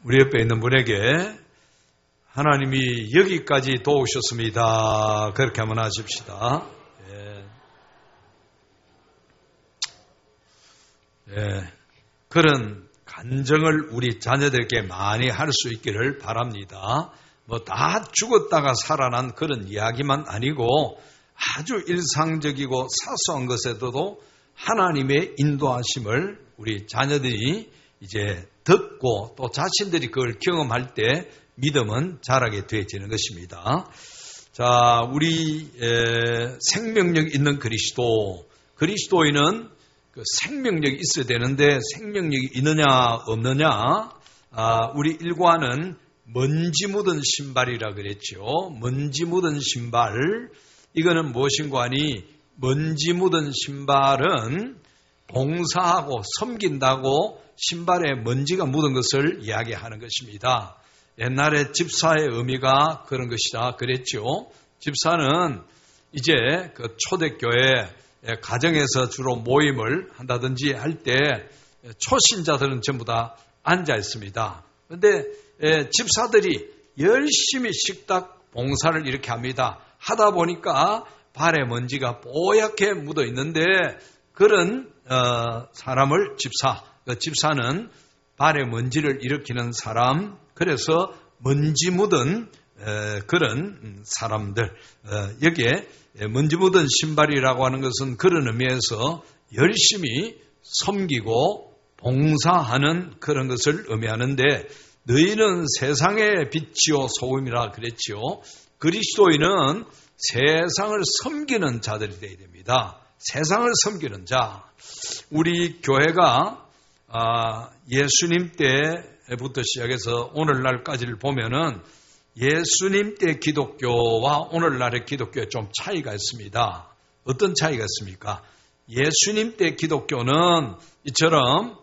우리 옆에 있는 분에게 하나님이 여기까지 도우셨습니다. 그렇게 한번 하십시다. 그런 간증을 우리 자녀들에게 많이 할 수 있기를 바랍니다. 다 죽었다가 살아난 그런 이야기만 아니고 아주 일상적이고 사소한 것에도 하나님의 인도하심을 우리 자녀들이 이제 듣고 또 자신들이 그걸 경험할 때 믿음은 자라게 되어지는 것입니다. 자, 우리 생명력 있는 그리스도인은 그 생명력이 있어야 되는데 생명력이 있느냐 없느냐, 우리 일과는 먼지 묻은 신발이라 그랬죠. 먼지 묻은 신발, 이거는 무엇인가 하니 먼지 묻은 신발은 봉사하고 섬긴다고 신발에 먼지가 묻은 것을 이야기하는 것입니다. 옛날에 집사의 의미가 그런 것이다 그랬죠. 집사는 이제 그 초대교회 가정에서 주로 모임을 한다든지 할 때 초신자들은 전부 다 앉아 있습니다. 그런데 집사들이 열심히 식탁 봉사를 이렇게 합니다. 하다 보니까 발에 먼지가 뽀얗게 묻어 있는데 그런 사람을 집사는 발에 먼지를 일으키는 사람, 그래서 먼지 묻은 그런 사람들, 여기에 먼지 묻은 신발이라고 하는 것은 그런 의미에서 열심히 섬기고 봉사하는 그런 것을 의미하는데, 너희는 세상의 빛이요 소금이라 그랬지요. 그리스도인은 세상을 섬기는 자들이 되어야 됩니다. 세상을 섬기는 자. 우리 교회가 예수님 때부터 시작해서 오늘날까지를 보면은 예수님 때 기독교와 오늘날의 기독교에 좀 차이가 있습니다. 어떤 차이가 있습니까? 예수님 때 기독교는 이처럼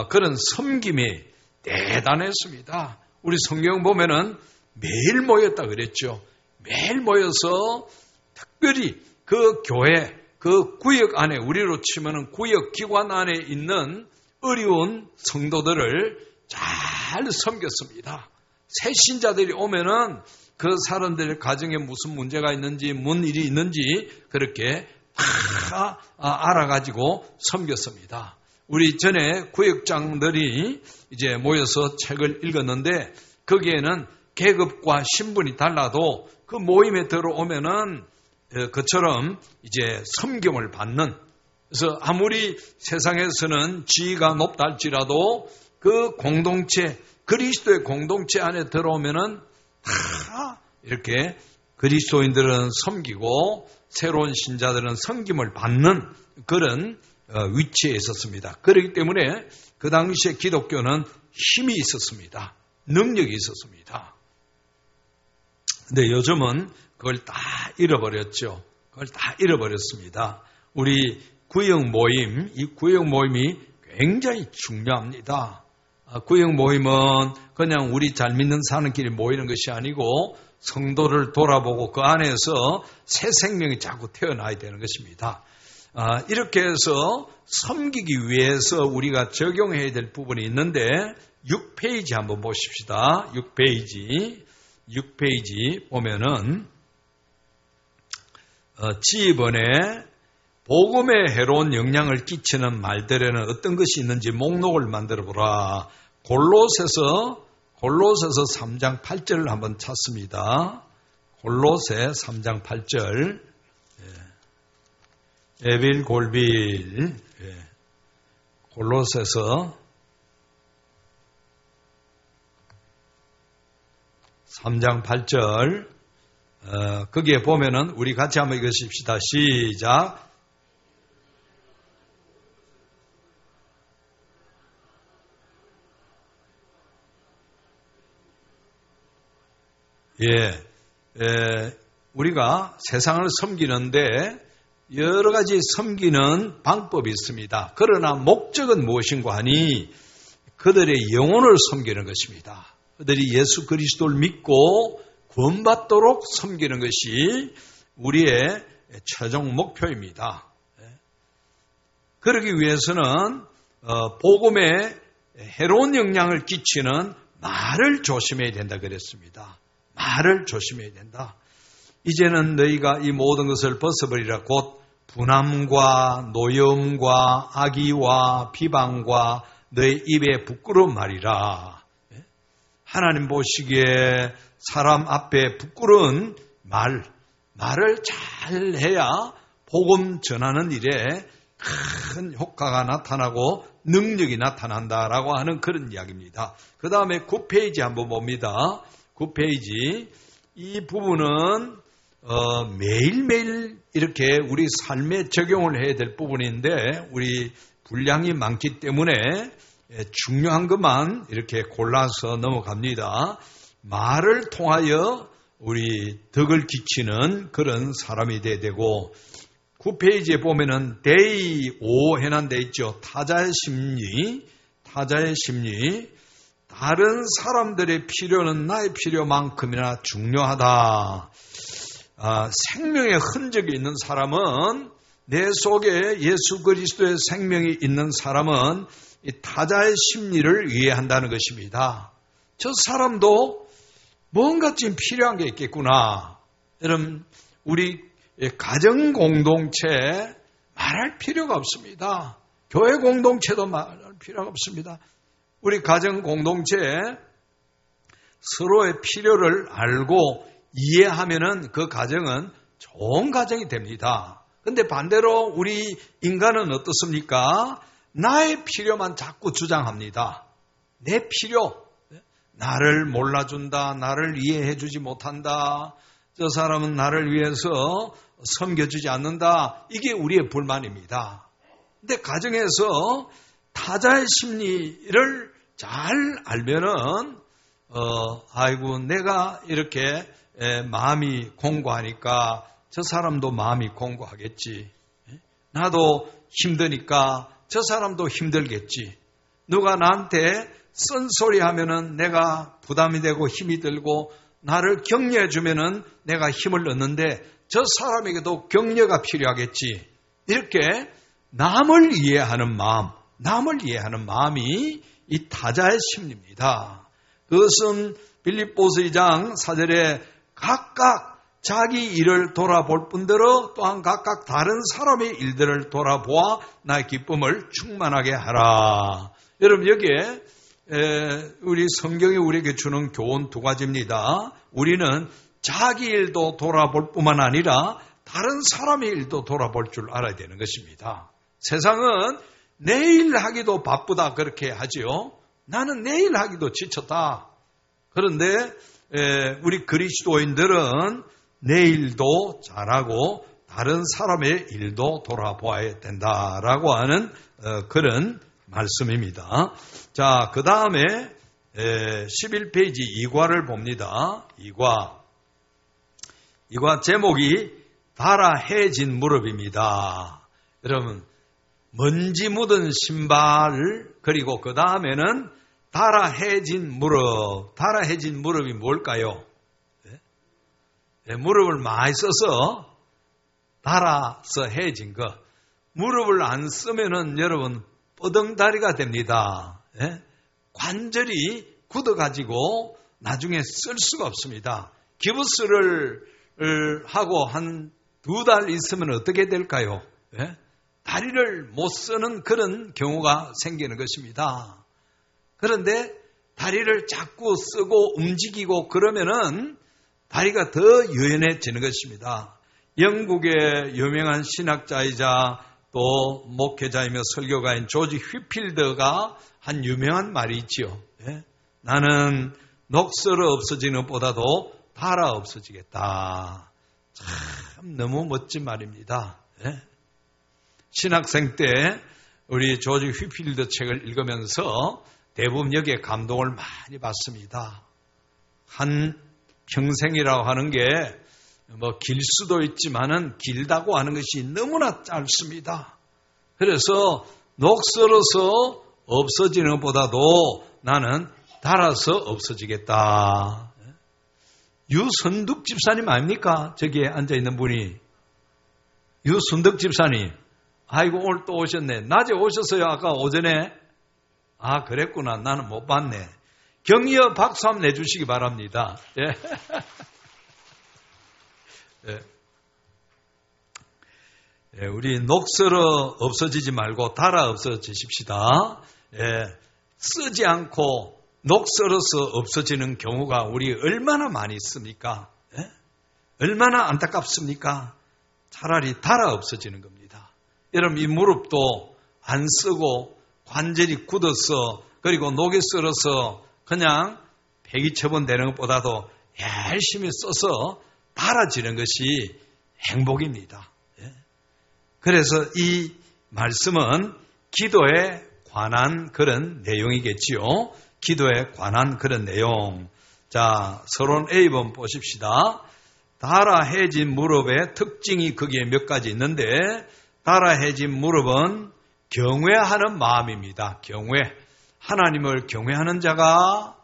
그런 섬김이 대단했습니다. 우리 성경 보면은 매일 모였다 그랬죠. 매일 모여서 특별히 그 교회, 그 구역 안에, 우리로 치면은 구역 기관 안에 있는 어려운 성도들을 잘 섬겼습니다. 새 신자들이 오면은 그 사람들의 가정에 무슨 문제가 있는지, 뭔 일이 있는지 그렇게 다 알아가지고 섬겼습니다. 우리 전에 구역장들이 이제 모여서 책을 읽었는데 거기에는 계급과 신분이 달라도 그 모임에 들어오면은 그처럼 이제 섬김을 받는, 그래서 아무리 세상에서는 지위가 높다 할지라도 그 공동체, 그리스도의 공동체 안에 들어오면은 다 이렇게 그리스도인들은 섬기고 새로운 신자들은 섬김을 받는 그런 위치에 있었습니다. 그렇기 때문에 그 당시에 기독교는 힘이 있었습니다. 능력이 있었습니다. 근데 요즘은 그걸 다 잃어버렸죠. 그걸 다 잃어버렸습니다. 우리 구역 모임, 이 구역 모임이 굉장히 중요합니다. 구역 모임은 그냥 우리 잘 믿는 사람끼리 모이는 것이 아니고 성도를 돌아보고 그 안에서 새 생명이 자꾸 태어나야 되는 것입니다. 이렇게 해서 섬기기 위해서 우리가 적용해야 될 부분이 있는데 6페이지 한번 보십시다. 6페이지 보면은 지휘번에 복음에 해로운 영향을 끼치는 말들에는 어떤 것이 있는지 목록을 만들어 보라. 골로새서 3장 8절을 한번 찾습니다. 골로새 3장 8절. 에빌 골빌. 골로새서 3장 8절. 거기에 보면은 우리 같이 한번 읽으십시다. 시작. 우리가 세상을 섬기는데 여러 가지 섬기는 방법이 있습니다. 그러나 목적은 무엇인가 하니 그들의 영혼을 섬기는 것입니다. 그들이 예수 그리스도를 믿고 구원받도록 섬기는 것이 우리의 최종 목표입니다. 그러기 위해서는 복음에 해로운 영향을 끼치는 말을 조심해야 된다 그랬습니다. 말을 조심해야 된다. 이제는 너희가 이 모든 것을 벗어버리라. 곧 분함과 노여움과 악의와 비방과 너희 입에 부끄러운 말이라. 하나님 보시기에 사람 앞에 부끄러운 말을 잘 해야 복음 전하는 일에 큰 효과가 나타나고 능력이 나타난다라고 하는 그런 이야기입니다. 그 다음에 9페이지 한번 봅니다. 9페이지. 이 부분은 매일매일 이렇게 우리 삶에 적용을 해야 될 부분인데 우리 분량이 많기 때문에 중요한 것만 이렇게 골라서 넘어갑니다. 말을 통하여 우리 덕을 끼치는 그런 사람이 돼야 되고 9페이지에 보면은 데이 5 해놨돼 있죠. 타자의 심리. 다른 사람들의 필요는 나의 필요만큼이나 중요하다. 생명의 흔적이 있는 사람은 내 속에 예수 그리스도의 생명이 있는 사람은 이 타자의 심리를 이해한다는 것입니다. 저 사람도 뭔가 좀 필요한 게 있겠구나. 여러분 우리 가정 공동체 말할 필요가 없습니다. 교회 공동체도 말할 필요가 없습니다. 우리 가정 공동체 서로의 필요를 알고 이해하면은 그 가정은 좋은 가정이 됩니다. 근데 반대로 우리 인간은 어떻습니까? 나의 필요만 자꾸 주장합니다. 내 필요, 나를 몰라준다, 나를 이해해주지 못한다, 저 사람은 나를 위해서 섬겨주지 않는다. 이게 우리의 불만입니다. 근데 가정에서 타자의 심리를 잘 알면은 아이고 내가 이렇게 마음이 공고하니까 저 사람도 마음이 공고하겠지. 나도 힘드니까 저 사람도 힘들겠지. 누가 나한테 쓴소리 하면은 내가 부담이 되고 힘이 들고 나를 격려해 주면은 내가 힘을 얻는데 저 사람에게도 격려가 필요하겠지. 이렇게 남을 이해하는 마음이 이 타자의 심리입니다. 그것은 빌립보서 2장 4절에 각각 자기 일을 돌아볼 뿐더러 또한 각각 다른 사람의 일들을 돌아보아 나의 기쁨을 충만하게 하라. 여러분 여기에 우리 성경이 우리에게 주는 교훈 두 가지입니다. 우리는 자기 일도 돌아볼 뿐만 아니라 다른 사람의 일도 돌아볼 줄 알아야 되는 것입니다. 세상은 내일 하기도 바쁘다 그렇게 하지요. 나는 내일 하기도 지쳤다. 그런데 우리 그리스도인들은 내일도 잘하고 다른 사람의 일도 돌아보아야 된다라고 하는 그런 말씀입니다. 자, 그 다음에 11페이지 2과를 봅니다. 2과 제목이 달아해진 무릎입니다. 여러분 먼지 묻은 신발 그리고 그 다음에는 달아해진 무릎이 뭘까요? 무릎을 많이 써서 달아서 해진 거. 무릎을 안 쓰면은 여러분 뻐덩다리가 됩니다. 관절이 굳어가지고 나중에 쓸 수가 없습니다. 기부스를 하고 한 2달 있으면 어떻게 될까요? 다리를 못 쓰는 그런 경우가 생기는 것입니다. 그런데 다리를 자꾸 쓰고 움직이고 그러면은 다리가 더 유연해지는 것입니다. 영국의 유명한 신학자이자 또 목회자이며 설교가인 조지 휘필더가 한 유명한 말이 있지요. 나는 녹슬어 없어지는 것보다도 달아 없어지겠다. 참 너무 멋진 말입니다. 신학생 때 우리 조지 휘필더 책을 읽으면서 대부분 여기에 감동을 많이 받습니다. 한 평생이라고 하는 게 길 수도 있지만은 길다고 하는 것이 너무나 짧습니다. 그래서 녹슬어서 없어지는 것보다도 나는 달아서 없어지겠다. 유선득 집사님 아닙니까? 저기에 앉아있는 분이. 유선득 집사님. 아이고 오늘 또 오셨네. 낮에 오셨어요? 아까 오전에? 아, 그랬구나. 나는 못 봤네. 격려 박수 한번 내주시기 바랍니다. 예. 예. 예, 우리 녹슬어 없어지지 말고 달아 없어지십시다. 예, 쓰지 않고 녹슬어서 없어지는 경우가 우리 얼마나 많이 있습니까? 예? 얼마나 안타깝습니까? 차라리 달아 없어지는 겁니다. 여러분, 이 무릎도 안 쓰고 관절이 굳어서 그리고 녹이 쓸어서 그냥 폐기 처분되는 것보다도 열심히 써서 달아지는 것이 행복입니다. 그래서 이 말씀은 기도에 관한 그런 내용이겠지요. 기도에 관한 그런 내용. 자, 서론 A번 보십시다. 달아해진 무릎의 특징이 거기에 몇 가지 있는데, 달아해진 무릎은 경외하는 마음입니다. 경외. 하나님을 경외하는 자가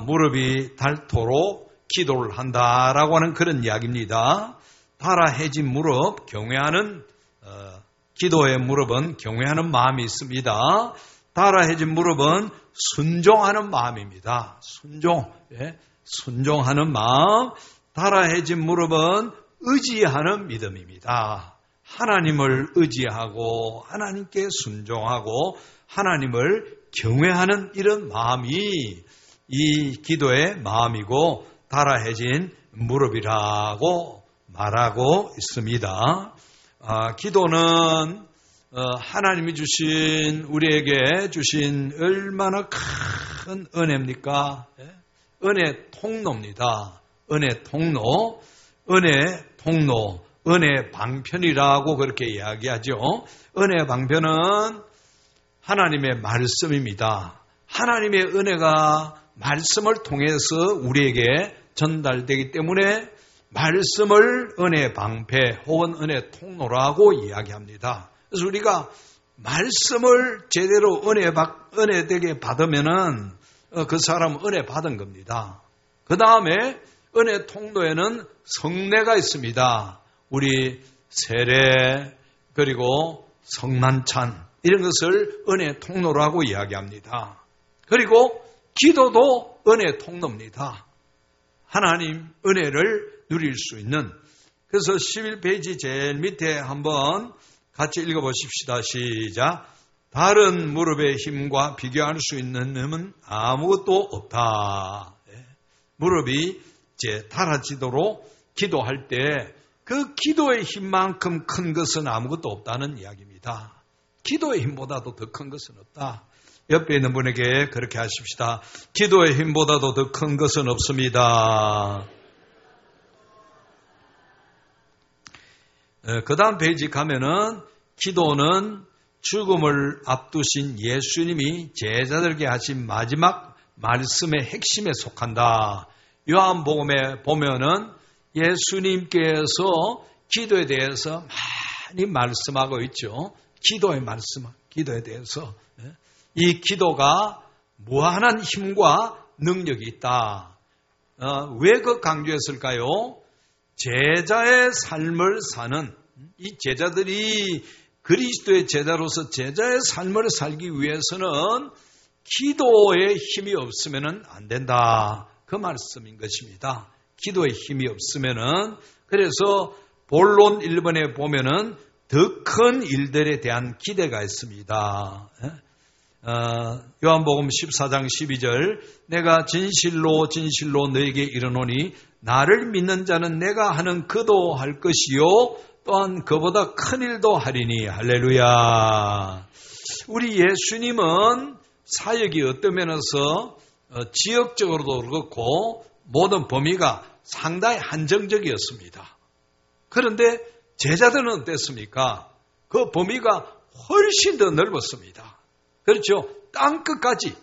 무릎이 닳도록 기도를 한다라고 하는 그런 이야기입니다. 달아해진 무릎, 경외하는 기도의 무릎은 경외하는 마음이 있습니다. 달아해진 무릎은 순종하는 마음입니다. 순종, 예, 순종하는 마음. 달아해진 무릎은 의지하는 믿음입니다. 하나님을 의지하고 하나님께 순종하고 하나님을 경외하는 이런 마음이 이 기도의 마음이고 달아해진 무릎이라고 말하고 있습니다. 기도는 하나님이 주신 우리에게 주신 얼마나 큰 은혜입니까? 은혜 통로입니다. 은혜 통로, 은혜 통로, 은혜 방편이라고 그렇게 이야기하죠. 은혜 방편은 하나님의 말씀입니다. 하나님의 은혜가 말씀을 통해서 우리에게 전달되기 때문에 말씀을 은혜 방패 혹은 은혜 통로라고 이야기합니다. 그래서 우리가 말씀을 제대로 은혜 되게 받으면은 그 사람은 은혜 받은 겁니다. 그 다음에 은혜 통로에는 성례가 있습니다. 우리 세례 그리고 성만찬 이런 것을 은혜 통로라고 이야기합니다. 그리고 기도도 은혜 통로입니다. 하나님 은혜를 누릴 수 있는. 그래서 11페이지 제일 밑에 한번 같이 읽어보십시다. 시작. 다른 무릎의 힘과 비교할 수 있는 힘은 아무것도 없다. 무릎이 이제 달아지도록 기도할 때 그 기도의 힘만큼 큰 것은 아무것도 없다는 이야기입니다. 기도의 힘보다도 더 큰 것은 없다. 옆에 있는 분에게 그렇게 하십시다. 기도의 힘보다도 더 큰 것은 없습니다. 그 다음 페이지 가면은 기도는 죽음을 앞두신 예수님이 제자들에게 하신 마지막 말씀의 핵심에 속한다. 요한복음에 보면은 예수님께서 기도에 대해서 많이 말씀하고 있죠. 기도의 말씀, 기도에 대해서. 이 기도가 무한한 힘과 능력이 있다. 왜 그 강조했을까요? 제자의 삶을 사는 이 제자들이 그리스도의 제자로서 제자의 삶을 살기 위해서는 기도의 힘이 없으면 안 된다. 그 말씀인 것입니다. 기도의 힘이 없으면은 그래서 본론 1번에 보면은 더 큰 일들에 대한 기대가 있습니다. 요한복음 14장 12절 내가 진실로 진실로 너에게 이르노니 나를 믿는 자는 내가 하는 그도 할 것이요 또한 그보다 큰 일도 하리니 할렐루야. 우리 예수님은 사역이 어떤 면에서 지역적으로도 그렇고 모든 범위가 상당히 한정적이었습니다. 그런데 제자들은 어땠습니까? 그 범위가 훨씬 더 넓었습니다. 그렇죠? 땅끝까지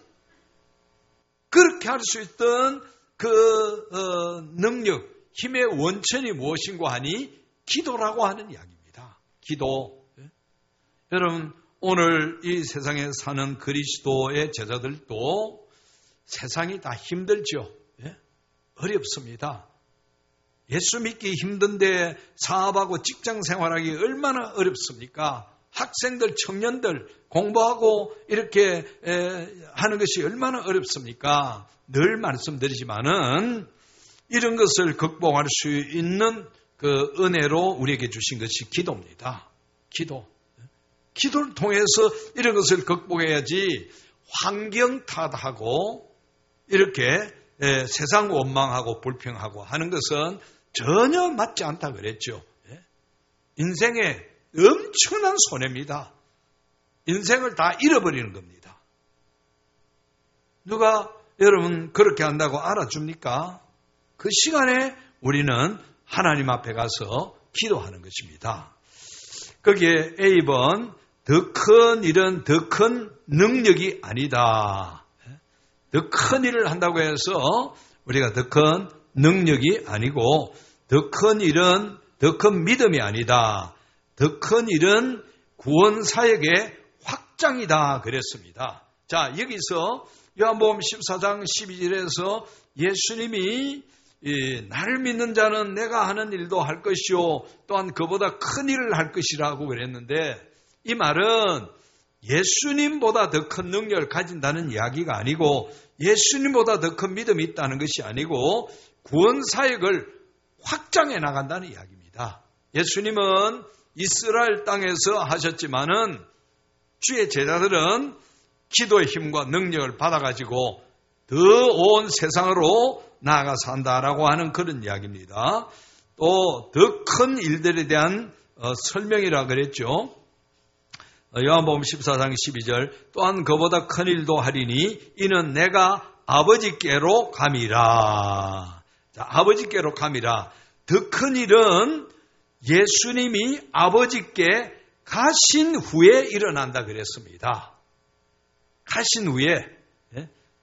그렇게 할 수 있던 그 능력, 힘의 원천이 무엇인가 하니 기도라고 하는 이야기입니다. 기도. 여러분 오늘 이 세상에 사는 그리스도의 제자들도 세상이 다 힘들죠. 어렵습니다. 예수 믿기 힘든데 사업하고 직장 생활하기 얼마나 어렵습니까? 학생들, 청년들 공부하고 이렇게 하는 것이 얼마나 어렵습니까? 늘 말씀드리지만은 이런 것을 극복할 수 있는 그 은혜로 우리에게 주신 것이 기도입니다. 기도를 통해서 이런 것을 극복해야지 환경 탓하고 이렇게 세상 원망하고 불평하고 하는 것은 전혀 맞지 않다 그랬죠. 인생의 엄청난 손해입니다. 인생을 다 잃어버리는 겁니다. 누가 여러분 그렇게 한다고 알아줍니까? 그 시간에 우리는 하나님 앞에 가서 기도하는 것입니다. 거기에 A번 더 큰 일은 더 큰 능력이 아니다. 더 큰 일을 한다고 해서 우리가 더 큰 능력이 아니고 더 큰 일은 더 큰 믿음이 아니다. 더 큰 일은 구원 사역의 확장이다 그랬습니다. 자, 여기서 요한복음 14장 12절에서 예수님이 나를 믿는 자는 내가 하는 일도 할 것이요 또한 그보다 큰 일을 할 것이라고 그랬는데 이 말은 예수님보다 더 큰 능력을 가진다는 이야기가 아니고 예수님보다 더 큰 믿음이 있다는 것이 아니고 구원 사역을 확장해 나간다는 이야기입니다. 예수님은 이스라엘 땅에서 하셨지만은 주의 제자들은 기도의 힘과 능력을 받아가지고 더 온 세상으로 나아가서 한다라고 하는 그런 이야기입니다. 또 더 큰 일들에 대한 설명이라 그랬죠. 요한복음 14장 12절 또한 그보다 큰 일도 하리니 이는 내가 아버지께로 감이라. 자, 아버지께로 감이라. 더 큰 일은 예수님이 아버지께 가신 후에 일어난다 그랬습니다. 가신 후에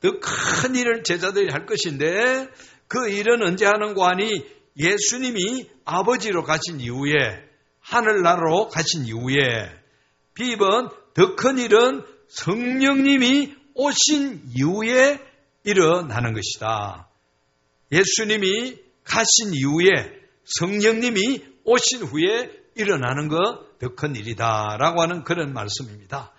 더 큰 일을 제자들이 할 것인데 그 일은 언제 하는 거 아니 예수님이 아버지로 가신 이후에 하늘나라로 가신 이후에 B번 더 큰 일은 성령님이 오신 이후에 일어나는 것이다. 예수님이 가신 이후에 성령님이 오신 후에 일어나는 것 더 큰 일이다라고 하는 그런 말씀입니다.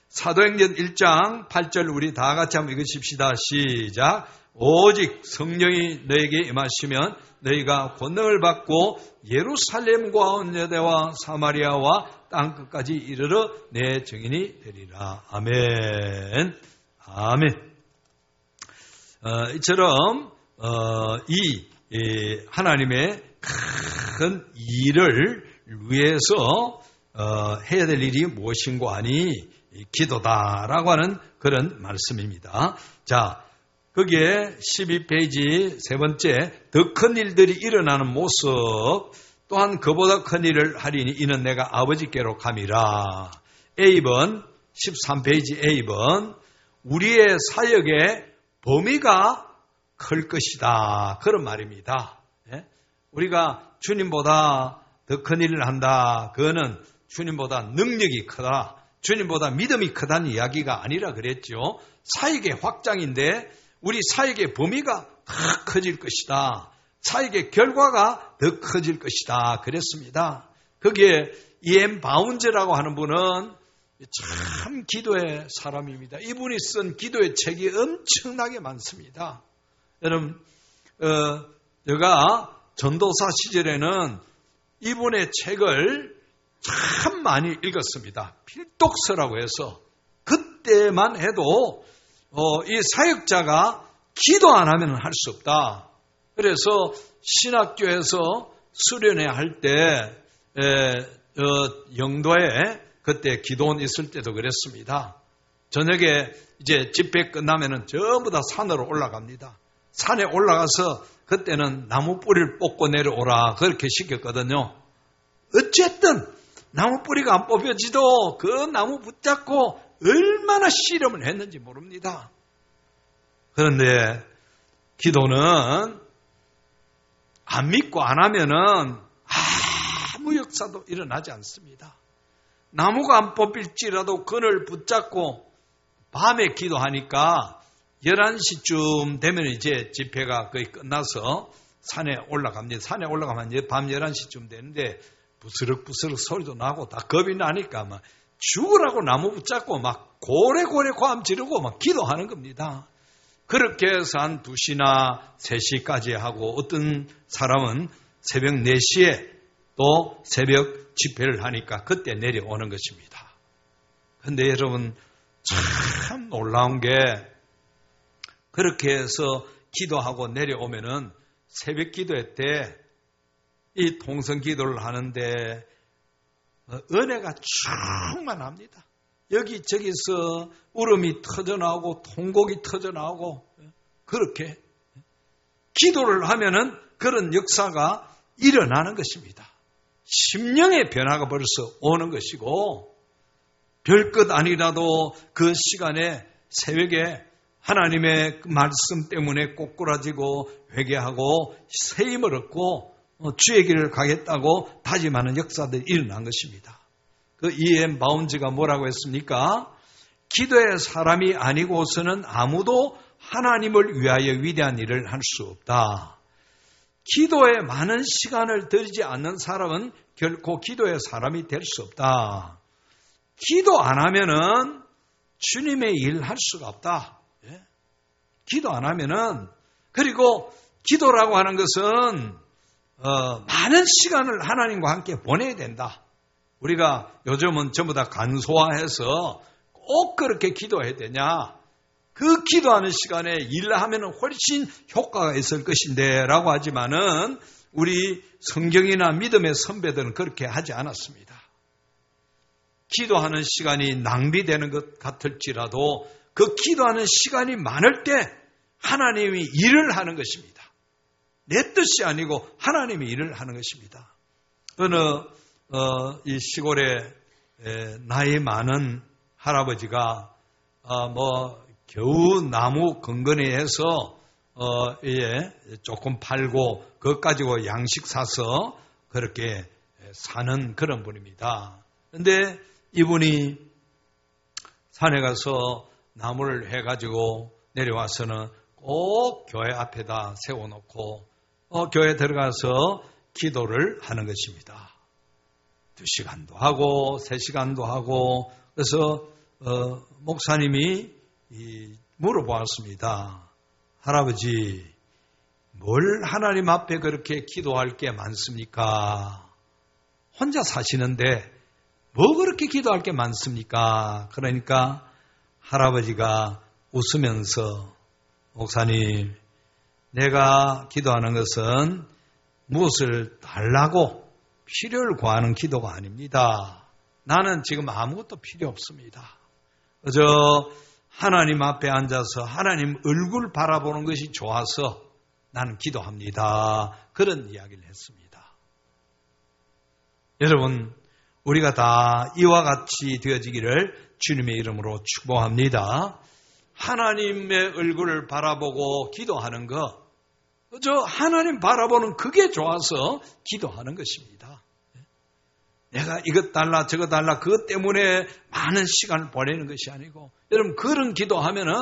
사도행전 1장 8절 우리 다 같이 한번 읽으십시다. 시작. 오직 성령이 너에게 임하시면 너희가 권능을 받고 예루살렘과 온 유대와 사마리아와 땅끝까지 이르러 내 증인이 되리라. 아멘. 아멘. 이처럼 이 하나님의 큰 일을 위해서 해야 될 일이 무엇인고 하니 기도다라고 하는 그런 말씀입니다. 자, 거기에 12페이지 세 번째 더 큰 일들이 일어나는 모습 또한 그보다 큰 일을 하리니 이는 내가 아버지께로 감이라. A번 13페이지 A번 우리의 사역의 범위가 클 것이다. 그런 말입니다. 우리가 주님보다 더 큰 일을 한다. 그거는 주님보다 능력이 크다. 주님보다 믿음이 크다는 이야기가 아니라 그랬죠. 사역의 확장인데 우리 사역의 범위가 더 커질 것이다. 사역의 결과가 더 커질 것이다. 그랬습니다. 거기에 E.M. 바운즈라고 하는 분은 참 기도의 사람입니다. 이분이 쓴 기도의 책이 엄청나게 많습니다. 여러분, 제가 전도사 시절에는 이분의 책을 참 많이 읽었습니다. 필독서라고 해서 그때만 해도 이 사역자가 기도 안 하면 할 수 없다. 그래서 신학교에서 수련회 할 때 영도에 그때 기도원 있을 때도 그랬습니다. 저녁에 이제 집회 끝나면은 전부 다 산으로 올라갑니다. 산에 올라가서 그때는 나무 뿌리를 뽑고 내려오라 그렇게 시켰거든요. 어쨌든 나무 뿌리가 안 뽑혀지도 그 나무 붙잡고 얼마나 씨름을 했는지 모릅니다. 그런데 기도는 안 믿고 안 하면은 아무 역사도 일어나지 않습니다. 나무가 안 뽑힐지라도 그늘 붙잡고 밤에 기도하니까 11시쯤 되면 이제 집회가 거의 끝나서 산에 올라갑니다. 산에 올라가면 이제 밤 11시쯤 되는데 부스럭부스럭 소리도 나고 다 겁이 나니까 막 죽으라고 나무 붙잡고 막 고래고래 고함 지르고 막 기도하는 겁니다. 그렇게 해서 한 2시나 3시까지 하고 어떤 사람은 새벽 4시에 또 새벽 집회를 하니까 그때 내려오는 것입니다. 그런데 여러분 참 놀라운 게 그렇게 해서 기도하고 내려오면은 새벽 기도회 때 이 통성 기도를 하는데 은혜가 충만합니다. 여기저기서 울음이 터져나오고 통곡이 터져나오고 그렇게 기도를 하면은 그런 역사가 일어나는 것입니다. 심령의 변화가 벌써 오는 것이고 별것 아니라도 그 시간에 새벽에 하나님의 말씀 때문에 꼬꾸라지고 회개하고 새 힘을 얻고 주의 길을 가겠다고 다짐하는 역사들이 일어난 것입니다. 그 E.M. 바운즈가 뭐라고 했습니까? 기도의 사람이 아니고서는 아무도 하나님을 위하여 위대한 일을 할 수 없다. 기도에 많은 시간을 들이지 않는 사람은 결코 기도의 사람이 될 수 없다. 기도 안 하면은 주님의 일 할 수가 없다. 기도 안 하면은 그리고 기도라고 하는 것은 많은 시간을 하나님과 함께 보내야 된다. 우리가 요즘은 전부 다 간소화해서 꼭 그렇게 기도해야 되냐? 그 기도하는 시간에 일하면 훨씬 효과가 있을 것인데 라고 하지만은 우리 성경이나 믿음의 선배들은 그렇게 하지 않았습니다. 기도하는 시간이 낭비되는 것 같을지라도 그 기도하는 시간이 많을 때 하나님이 일을 하는 것입니다. 내 뜻이 아니고 하나님이 일을 하는 것입니다. 어느 이 시골에 나이 많은 할아버지가 겨우 나무 근거리에서 조금 팔고 그것 가지고 양식 사서 그렇게 사는 그런 분입니다. 그런데 이분이 산에 가서 나무를 해가지고 내려와서는 꼭 교회 앞에다 세워놓고 교회 들어가서 기도를 하는 것입니다. 2시간도 하고 3시간도 하고 그래서 목사님이 물어보았습니다. 할아버지, 뭘 하나님 앞에 그렇게 기도할 게 많습니까? 혼자 사시는데 뭐 그렇게 기도할 게 많습니까? 그러니까 할아버지가 웃으면서 목사님, 내가 기도하는 것은 무엇을 달라고 필요를 구하는 기도가 아닙니다. 나는 지금 아무것도 필요 없습니다. 그저 하나님 앞에 앉아서 하나님 얼굴 바라보는 것이 좋아서 나는 기도합니다. 그런 이야기를 했습니다. 여러분, 우리가 다 이와 같이 되어지기를 주님의 이름으로 축복합니다. 하나님의 얼굴을 바라보고 기도하는 것, 저 하나님 바라보는 그게 좋아서 기도하는 것입니다. 내가 이것 달라 저것 달라 그것 때문에 많은 시간을 보내는 것이 아니고 여러분 그런 기도하면은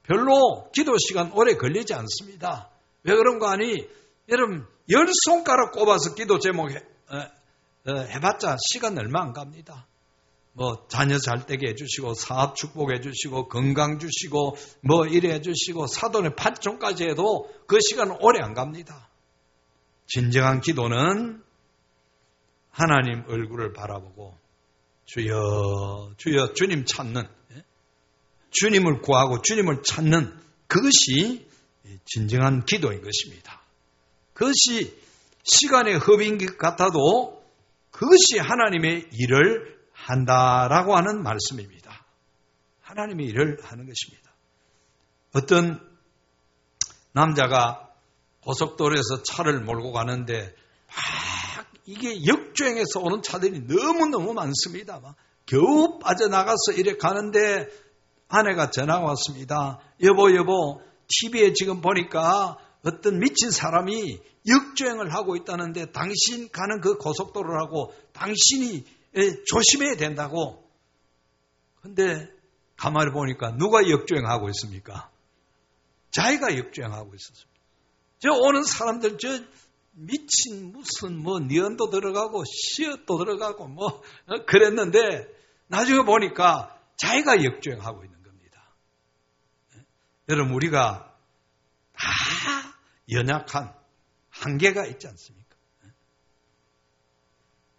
별로 기도 시간 오래 걸리지 않습니다. 왜 그런 거 아니? 여러분 10손가락 꼽아서 기도 제목 해봤자 시간 얼마 안 갑니다. 자녀 잘 되게 해주시고 사업 축복해 주시고 건강 주시고 이래 해주시고 사돈의 8종까지 해도 그 시간은 오래 안 갑니다. 진정한 기도는 하나님 얼굴을 바라보고 주여 주여 주님 찾는, 주님을 구하고 주님을 찾는 그것이 진정한 기도인 것입니다. 그것이 시간의 허비인 것 같아도 그것이 하나님의 일을 한다라고 하는 말씀입니다. 하나님의 일을 하는 것입니다. 어떤 남자가 고속도로에서 차를 몰고 가는데 막 이게 역주행해서 오는 차들이 너무너무 많습니다. 막 겨우 빠져나가서 이래 가는데 아내가 전화가 왔습니다. 여보, TV에 지금 보니까 어떤 미친 사람이 역주행을 하고 있다는데 당신 가는 그 고속도로라고 당신이 조심해야 된다고. 근데 가만히 보니까 누가 역주행하고 있습니까? 자기가 역주행하고 있었습니다. 저 오는 사람들 미친 무슨 니언도 들어가고 시옷도 들어가고 그랬는데 나중에 보니까 자기가 역주행하고 있는 겁니다. 여러분, 우리가 다 연약한 한계가 있지 않습니까?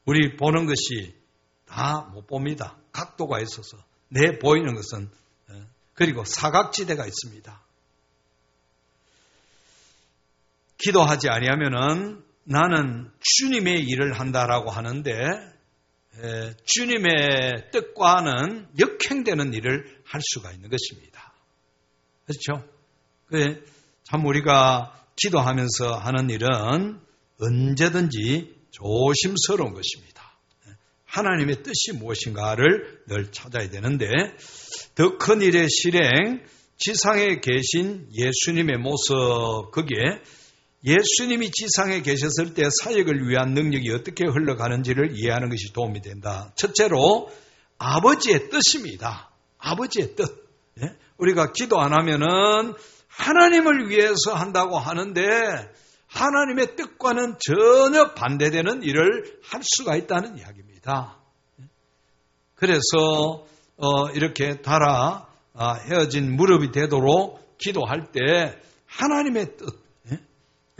우리 보는 것이 다 못 봅니다. 각도가 있어서 내 보이는 것은, 그리고 사각지대가 있습니다. 기도하지 아니하면은 나는 주님의 일을 한다라고 하는데 주님의 뜻과는 역행되는 일을 할 수가 있는 것입니다. 그렇죠? 참 우리가 기도하면서 하는 일은 언제든지 조심스러운 것입니다. 하나님의 뜻이 무엇인가를 늘 찾아야 되는데 더 큰 일의 실행, 지상에 계신 예수님의 모습, 거기에 예수님이 지상에 계셨을 때 사역을 위한 능력이 어떻게 흘러가는지를 이해하는 것이 도움이 된다. 첫째로 아버지의 뜻입니다. 아버지의 뜻. 우리가 기도 안 하면은 하나님을 위해서 한다고 하는데 하나님의 뜻과는 전혀 반대되는 일을 할 수가 있다는 이야기입니다. 그래서 이렇게 달아 헤어진 무릎이 되도록 기도할 때 하나님의 뜻,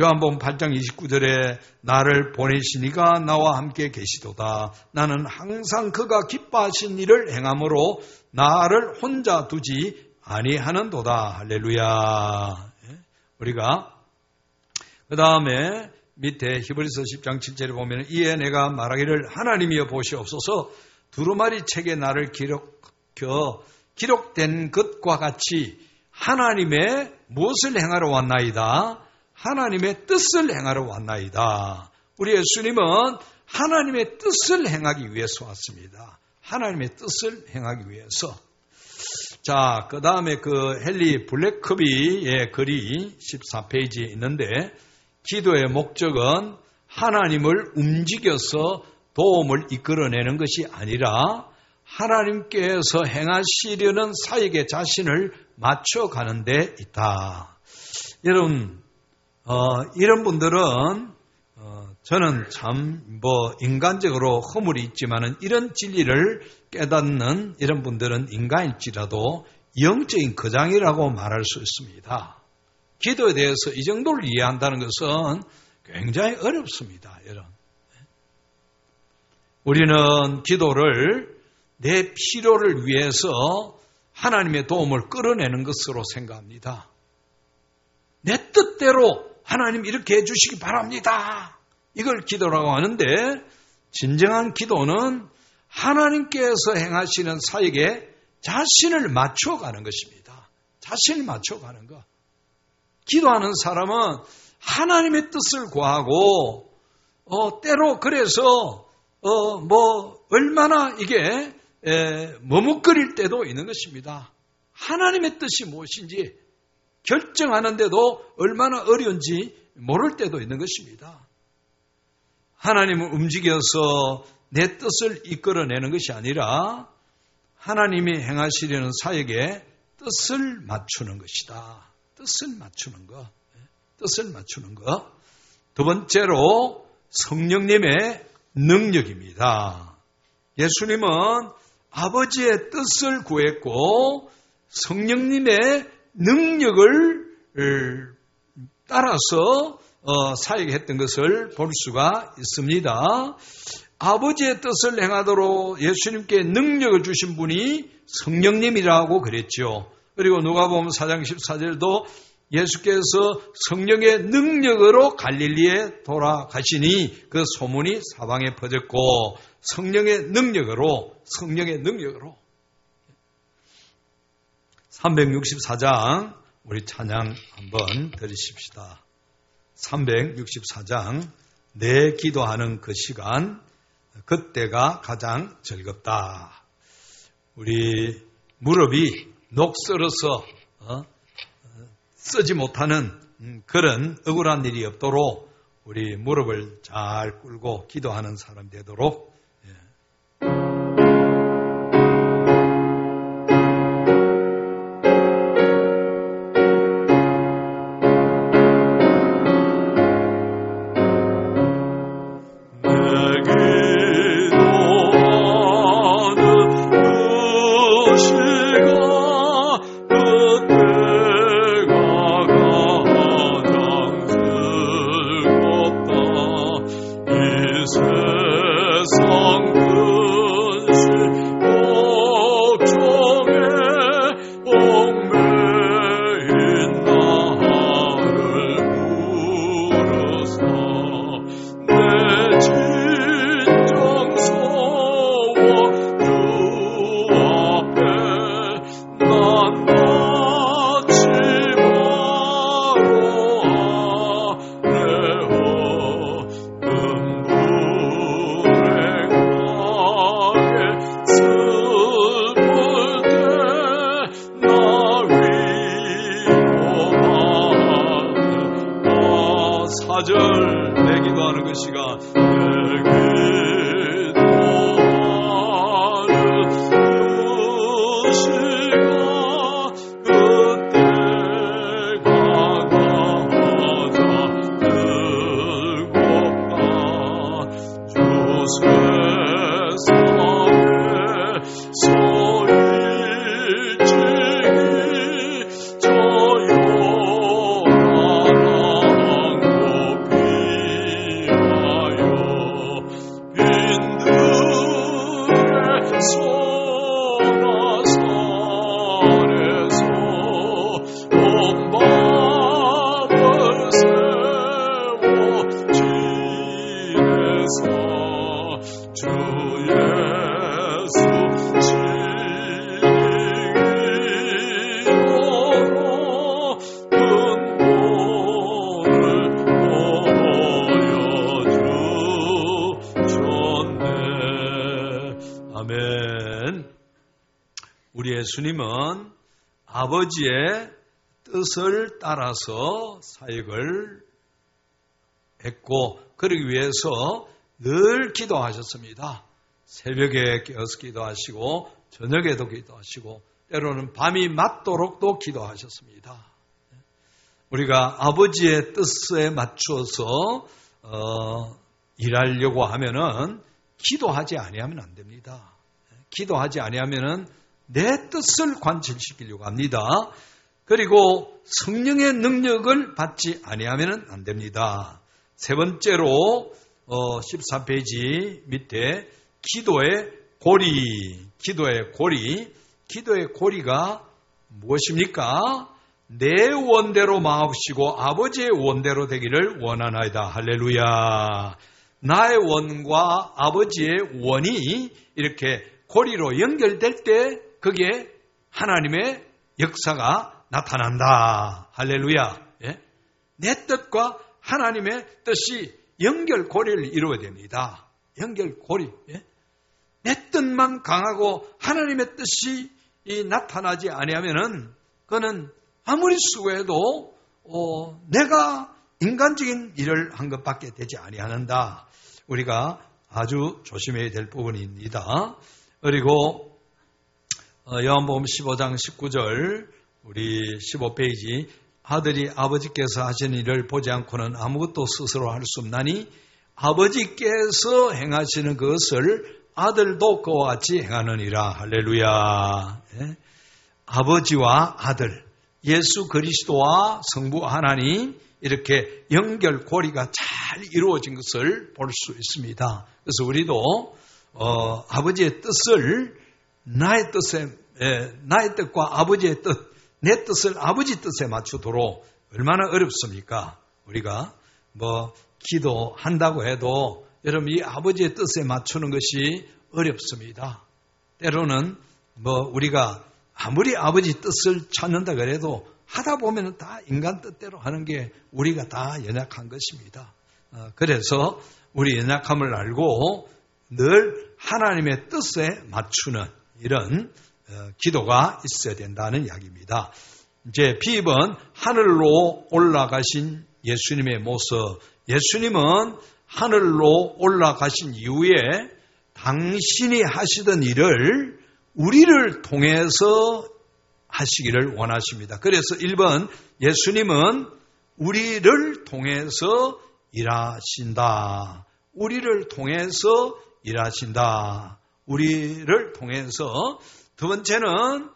요한복음 8장 29절에 나를 보내시니가 나와 함께 계시도다. 나는 항상 그가 기뻐하신 일을 행함으로 나를 혼자 두지 아니하는도다. 할렐루야. 우리가 그 다음에 밑에 히브리서 10장 7절에 보면 이에 내가 말하기를 하나님이여 보시옵소서 두루마리 책에 나를 기록된 것과 같이 하나님의 무엇을 행하러 왔나이다. 하나님의 뜻을 행하러 왔나이다. 우리 예수님은 하나님의 뜻을 행하기 위해서 왔습니다. 하나님의 뜻을 행하기 위해서. 자, 그 다음에 그 헨리 블랙커비의 글이 14페이지에 있는데 기도의 목적은 하나님을 움직여서 도움을 이끌어내는 것이 아니라 하나님께서 행하시려는 사역의 자신을 맞춰가는 데 있다. 여러분, 이런 분들은 저는 참 인간적으로 허물이 있지만은 이런 진리를 깨닫는 이런 분들은 인간일지라도 영적인 거장이라고 말할 수 있습니다. 기도에 대해서 이 정도를 이해한다는 것은 굉장히 어렵습니다, 여러분. 우리는 기도를 내 필요를 위해서 하나님의 도움을 끌어내는 것으로 생각합니다. 내 뜻대로 하나님 이렇게 해주시기 바랍니다. 이걸 기도라고 하는데 진정한 기도는 하나님께서 행하시는 사역에 자신을 맞춰가는 것입니다. 자신을 맞춰가는 것. 기도하는 사람은 하나님의 뜻을 구하고 때로 그래서 얼마나 이게 머뭇거릴 때도 있는 것입니다. 하나님의 뜻이 무엇인지 결정하는데도 얼마나 어려운지 모를 때도 있는 것입니다. 하나님을 움직여서 내 뜻을 이끌어내는 것이 아니라 하나님이 행하시려는 사역에 뜻을 맞추는 것이다. 뜻을 맞추는 것. 뜻을 맞추는 것. 두 번째로 성령님의 능력입니다. 예수님은 아버지의 뜻을 구했고 성령님의 능력을 따라서 사역했던 것을 볼 수가 있습니다. 아버지의 뜻을 행하도록 예수님께 능력을 주신 분이 성령님이라고 그랬죠. 그리고 누가복음 4장 14절도 예수께서 성령의 능력으로 갈릴리에 돌아가시니 그 소문이 사방에 퍼졌고 성령의 능력으로 364장 우리 찬양 한번 들으십시다. 364장 내 기도하는 그 시간 그때가 가장 즐겁다. 우리 무릎이 녹슬어서 쓰지 못하는 그런 억울한 일이 없도록 우리 무릎을 잘 꿇고 기도하는 사람 되도록 4절 내 기도하는 그 시간 예수님은 아버지의 뜻을 따라서 사역을 했고 그러기 위해서 늘 기도하셨습니다. 새벽에 깨어서 기도하시고 저녁에도 기도하시고 때로는 밤이 맞도록도 기도하셨습니다. 우리가 아버지의 뜻에 맞추어서 일하려고 하면은 기도하지 아니하면 안 됩니다. 기도하지 아니하면은 내 뜻을 관철시키려고 합니다. 그리고 성령의 능력을 받지 아니하면 안 됩니다. 세 번째로 14페이지 밑에 기도의 고리가 무엇입니까? 내 원대로 마옵시고 아버지의 원대로 되기를 원하나이다. 할렐루야. 나의 원과 아버지의 원이 이렇게 고리로 연결될 때 거기에 하나님의 역사가 나타난다. 할렐루야. 예? 내 뜻과 하나님의 뜻이 연결고리를 이루어야 됩니다. 연결고리. 예? 내 뜻만 강하고 하나님의 뜻이 나타나지 아니하면은 그는 아무리 수고해도 내가 인간적인 일을 한 것밖에 되지 아니하는다. 우리가 아주 조심해야 될 부분입니다. 그리고 요한복음 15장 19절 우리 15페이지 아들이 아버지께서 하시는 일을 보지 않고는 아무것도 스스로 할 수 없나니 아버지께서 행하시는 것을 아들도 그와 같이 행하느니라. 할렐루야. 예? 아버지와 아들 예수 그리스도와 성부 하나님 이렇게 연결고리가 잘 이루어진 것을 볼 수 있습니다. 그래서 우리도 아버지의 뜻을 나의 뜻과 아버지의 뜻, 내 뜻을 아버지 뜻에 맞추도록 얼마나 어렵습니까? 우리가 기도한다고 해도 여러분 이 아버지의 뜻에 맞추는 것이 어렵습니다. 때로는 우리가 아무리 아버지 뜻을 찾는다 그래도 하다 보면 다 인간 뜻대로 하는 게 우리가 다 연약한 것입니다. 그래서 우리 연약함을 알고 늘 하나님의 뜻에 맞추는 이런 기도가 있어야 된다는 이야기입니다. 이제 B번 하늘로 올라가신 예수님의 모습. 예수님은 하늘로 올라가신 이후에 당신이 하시던 일을 우리를 통해서 하시기를 원하십니다. 그래서 1번 예수님은 우리를 통해서 일하신다. 우리를 통해서 일하신다. 우리를 통해서. 두 번째는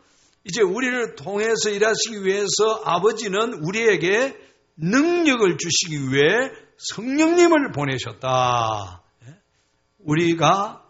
이제 우리를 통해서 일하시기 위해서 아버지는 우리에게 능력을 주시기 위해 성령님을 보내셨다. 우리가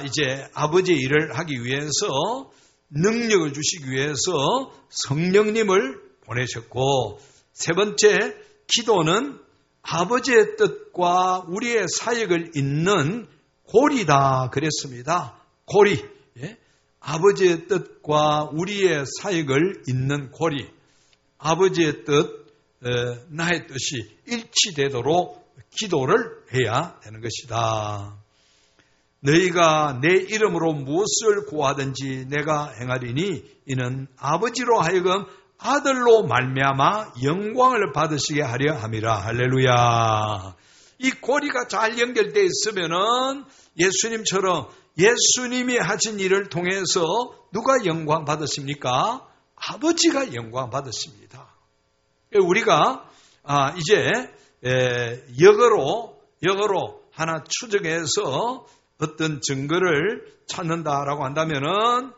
이제 아버지의 일을 하기 위해서 능력을 주시기 위해서 성령님을 보내셨고, 세 번째 기도는 아버지의 뜻과 우리의 사역을 잇는 고리다 그랬습니다. 고리. 예? 아버지의 뜻과 우리의 사역을 잇는 고리. 아버지의 뜻, 나의 뜻이 일치되도록 기도를 해야 되는 것이다. 너희가 내 이름으로 무엇을 구하든지 내가 행하리니 이는 아버지로 하여금 아들로 말미암아 영광을 받으시게 하려 함이라. 할렐루야. 이 고리가 잘 연결되어 있으면은 예수님처럼 예수님이 하신 일을 통해서 누가 영광 받으십니까? 아버지가 영광 받으십니다. 우리가 이제 역으로 하나 추적해서 어떤 증거를 찾는다라고 한다면은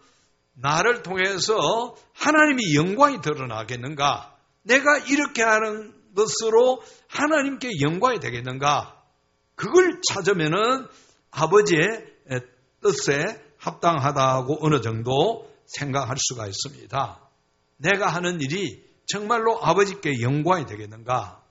나를 통해서 하나님이 영광이 드러나겠는가? 내가 이렇게 하는 것으로 하나님께 영광이 되겠는가? 그걸 찾으면은 아버지의 뜻에 합당하다고 어느 정도 생각할 수가 있습니다. 내가 하는 일이 정말로 아버지께 영광이 되겠는가?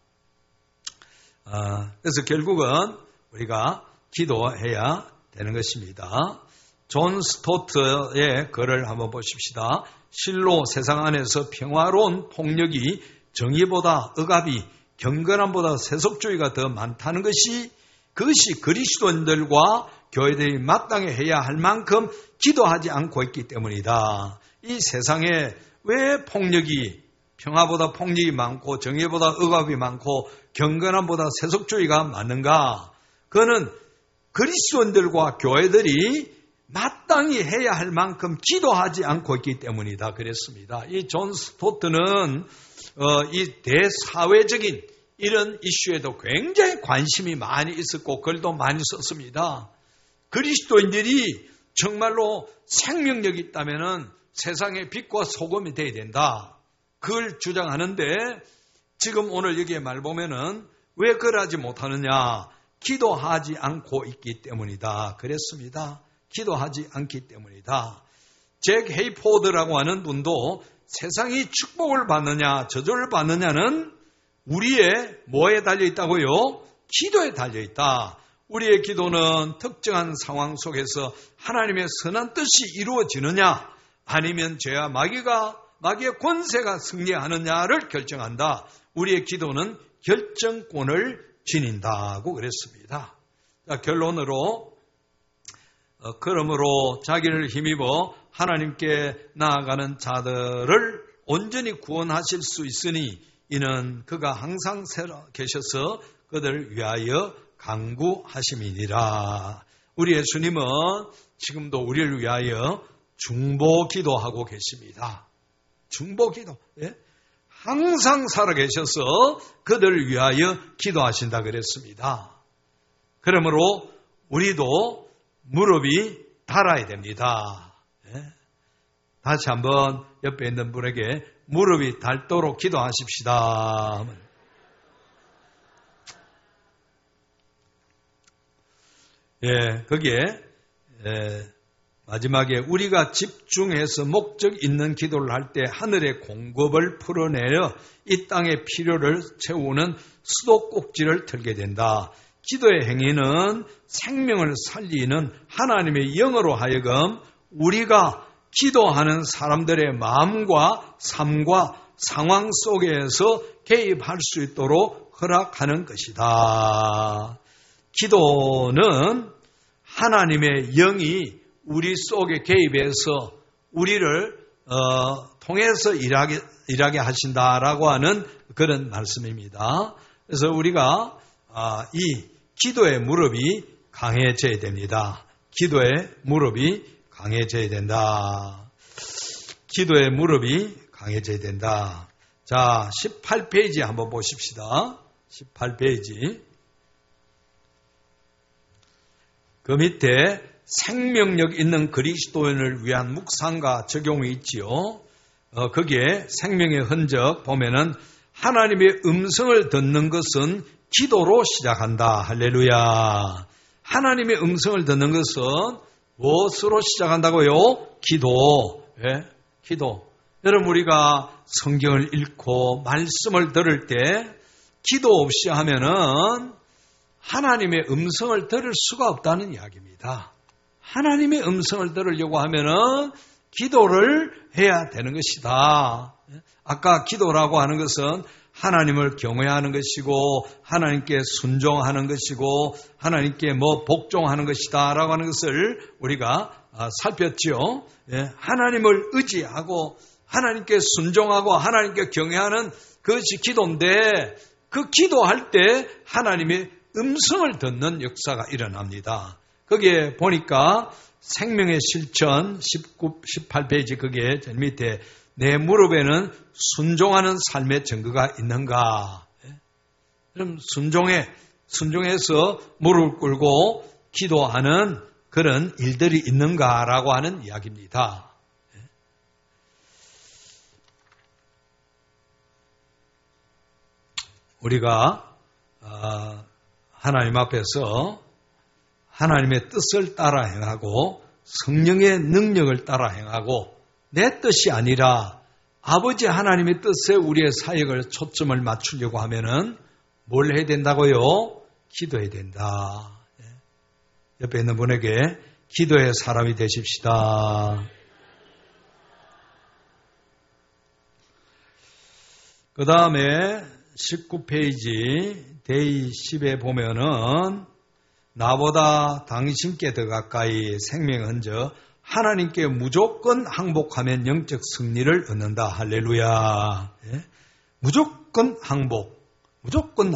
그래서 결국은 우리가 기도해야 되는 것입니다. 존 스토트의 글을 한번 보십시다. 실로 세상 안에서 평화로운 폭력이 정의보다 억압이 경건함보다 세속주의가 더 많다는 것이 그것이 그리스도인들과 교회들이 마땅히 해야 할 만큼 기도하지 않고 있기 때문이다. 이 세상에 왜 평화보다 폭력이 많고 정의보다 억압이 많고 경건함보다 세속주의가 많은가? 그거는 그리스도인들과 교회들이 마땅히 해야 할 만큼 기도하지 않고 있기 때문이다 그랬습니다. 이 존 스토트는 이 대사회적인 이런 이슈에도 굉장히 관심이 많이 있었고 글도 많이 썼습니다. 그리스도인들이 정말로 생명력이 있다면 세상의 빛과 소금이 되어야 된다. 그걸 주장하는데 지금 오늘 여기에 말 보면은 왜 그러지 못하느냐? 기도하지 않고 있기 때문이다 그랬습니다. 기도하지 않기 때문이다. 잭 헤이포드라고 하는 분도 세상이 축복을 받느냐 저주를 받느냐는 우리의 뭐에 달려있다고요? 기도에 달려있다. 우리의 기도는 특정한 상황 속에서 하나님의 선한 뜻이 이루어지느냐 아니면 죄와 마귀의 권세가 승리하느냐를 결정한다. 우리의 기도는 결정권을 지닌다고 그랬습니다. 자, 결론으로 그러므로 자기를 힘입어 하나님께 나아가는 자들을 온전히 구원하실 수 있으니 이는 그가 항상 살아 계셔서 그들을 위하여 간구하심이니라. 우리 예수님은 지금도 우리를 위하여 중보기도하고 계십니다. 중보기도. 예? 항상 살아 계셔서 그들을 위하여 기도하신다 그랬습니다. 그러므로 우리도 무릎이 닳아야 됩니다. 예? 다시 한번 옆에 있는 분에게 무릎이 닳도록 기도하십시다. 예, 거기에 마지막에 우리가 집중해서 목적 있는 기도를 할 때 하늘의 공급을 풀어내려 이 땅의 필요를 채우는 수도꼭지를 틀게 된다. 기도의 행위는 생명을 살리는 하나님의 영으로 하여금 우리가 기도하는 사람들의 마음과 삶과 상황 속에서 개입할 수 있도록 허락하는 것이다. 기도는 하나님의 영이 우리 속에 개입해서 우리를 통해서 일하게 하신다라고 하는 그런 말씀입니다. 그래서 우리가 이 기도의 무릎이 강해져야 됩니다. 기도의 무릎이 강해져야 된다. 기도의 무릎이 강해져야 된다. 자, 18페이지 한번 보십시다. 18페이지. 그 밑에 생명력 있는 그리스도인을 위한 묵상과 적용이 있지요. 거기에 생명의 흔적 보면은 하나님의 음성을 듣는 것은 기도로 시작한다. 할렐루야. 하나님의 음성을 듣는 것은 무엇으로 시작한다고요? 기도. 예? 기도. 여러분 우리가 성경을 읽고 말씀을 들을 때 기도 없이 하면은 하나님의 음성을 들을 수가 없다는 이야기입니다. 하나님의 음성을 들으려고 하면은 기도를 해야 되는 것이다. 아까 기도라고 하는 것은 하나님을 경외하는 것이고 하나님께 순종하는 것이고 하나님께 복종하는 것이다 라고 하는 것을 우리가 살폈죠. 하나님을 의지하고 하나님께 순종하고 하나님께 경외하는 그것이 기도인데 그 기도할 때 하나님의 음성을 듣는 역사가 일어납니다. 거기에 보니까 생명의 실천 18페이지 거기에 밑에 내 무릎에는 순종하는 삶의 증거가 있는가? 그럼 순종해서 무릎을 꿇고 기도하는 그런 일들이 있는가라고 하는 이야기입니다. 우리가 하나님 앞에서 하나님의 뜻을 따라 행하고 성령의 능력을 따라 행하고 내 뜻이 아니라 아버지 하나님의 뜻에 우리의 사역을 초점을 맞추려고 하면은 뭘 해야 된다고요? 기도해야 된다. 옆에 있는 분에게 기도의 사람이 되십시다. 그 다음에 19페이지 데이 10에 보면은 나보다 당신께 더 가까이 생명을 얹어 하나님께 무조건 항복하면 영적 승리를 얻는다. 할렐루야. 무조건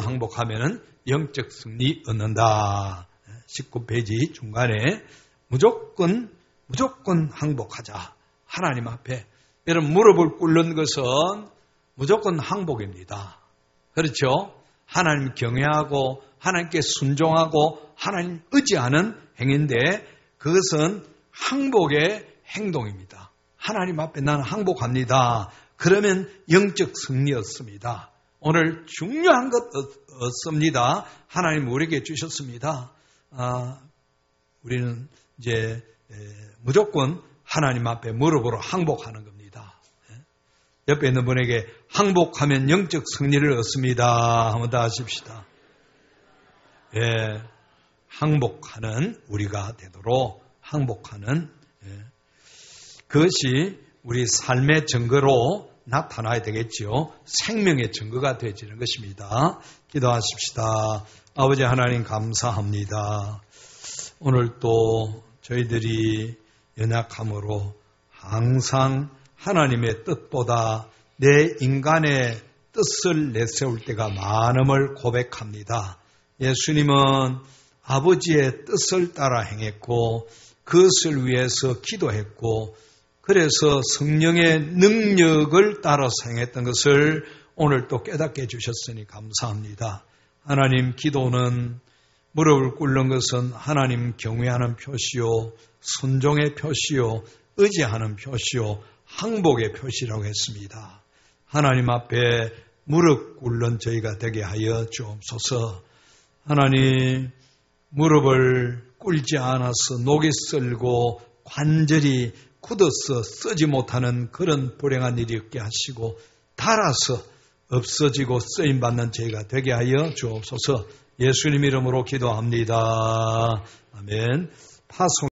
항복하면 영적 승리 얻는다. 19페이지 중간에 무조건 항복하자. 하나님 앞에. 여러분 무릎을 꿇는 것은 무조건 항복입니다. 그렇죠? 하나님 경외하고 하나님께 순종하고 하나님 의지하는 행위인데 그것은 항복의 행동입니다. 하나님 앞에 나는 항복합니다. 그러면 영적 승리였습니다. 오늘 중요한 것 없습니다. 하나님 우리에게 주셨습니다. 우리는 이제 무조건 하나님 앞에 무릎으로 항복하는 겁니다. 옆에 있는 분에게 항복하면 영적 승리를 얻습니다. 한번 더 하십시다. 항복하는 우리가 되도록 항복하는 그것이 우리 삶의 증거로 나타나야 되겠지요. 생명의 증거가 되어지는 것입니다. 기도하십시다. 아버지 하나님 감사합니다. 오늘 또 저희들이 연약함으로 항상 하나님의 뜻보다 내 인간의 뜻을 내세울 때가 많음을 고백합니다. 예수님은 아버지의 뜻을 따라 행했고 그것을 위해서 기도했고 그래서 성령의 능력을 따라서 행했던 것을 오늘 또 깨닫게 해주셨으니 감사합니다. 하나님 기도는 무릎을 꿇는 것은 하나님 경외하는 표시요 순종의 표시요 의지하는 표시요 항복의 표시라고 했습니다. 하나님 앞에 무릎 꿇는 저희가 되게 하여 주옵소서. 하나님 무릎을 꿇지 않아서 녹이 쓸고 관절이 굳어서 쓰지 못하는 그런 불행한 일이 없게 하시고 닳아서 없어지고 쓰임받는 저희가 되게 하여 주옵소서. 예수님 이름으로 기도합니다. 아멘. 파송